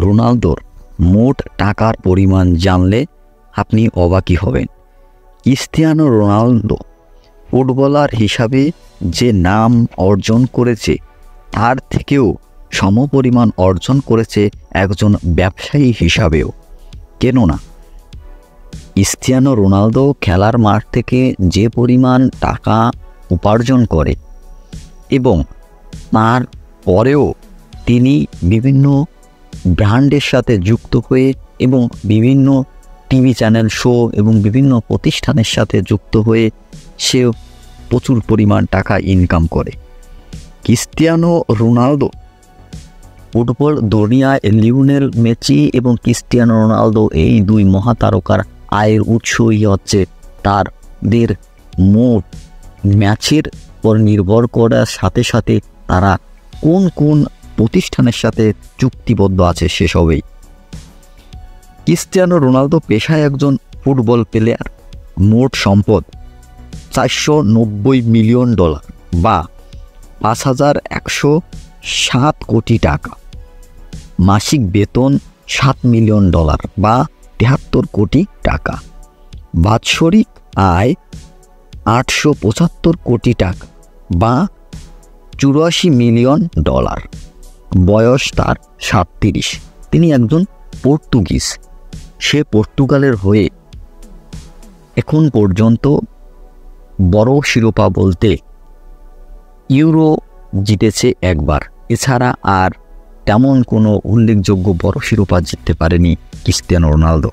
রোনালদোর মোট টাকার পরিমাণ জানলে আপনি অবাকই হবেন। ক্রিস্টিয়ানো রোনালদো ফুটবলার হিসাবে যে নাম অর্জন করেছে তার থেকেও সমপরিমাণ অর্জন করেছে একজন ব্যবসায়ী হিসাবেও। কেননা ক্রিস্টিয়ানো রোনালদো খেলার মাঠ থেকে যে পরিমাণ টাকা উপার্জন করে এবং তার পরেও তিনি বিভিন্ন ব্র্যান্ডের সাথে যুক্ত হয়ে এবং বিভিন্ন টিভি চ্যানেল শো এবং বিভিন্ন প্রতিষ্ঠানের সাথে যুক্ত হয়ে সে প্রচুর পরিমাণ টাকা ইনকাম করে। ক্রিস্টিয়ানো রোনালদো ফুটবল দুনিয়ায় লিওনেল মেসি এবং ক্রিস্টিয়ানো রোনালদো এই দুই মহাতারকার আয়ের উৎসই হচ্ছে তাদের মোট ম্যাচের পর নির্ভর করার সাথে সাথে তারা কোন কোন প্রতিষ্ঠানের সাথে চুক্তিবদ্ধ আছে সেসবেই। ক্রিস্টিয়ানো রোনালদো পেশায় একজন ফুটবল প্লেয়ার। মোট সম্পদ $490 মিলিয়ন বা 5,107 কোটি টাকা। মাসিক বেতন $7 মিলিয়ন বা 73 কোটি টাকা। বাৎসরিক আয় $875 কোটি টাকা বা $84 মিলিয়ন। বয়স তার 37। তিনি একজন পর্তুগিজ। সে পর্তুগালের হয়ে এখন পর্যন্ত বড় শিরোপা বলতে ইউরো জিতেছে একবার, এছাড়া আর তেমন কোনো উল্লেখযোগ্য বড় শিরোপা জিততে পারেনি ক্রিস্টিয়ানো রোনালদো।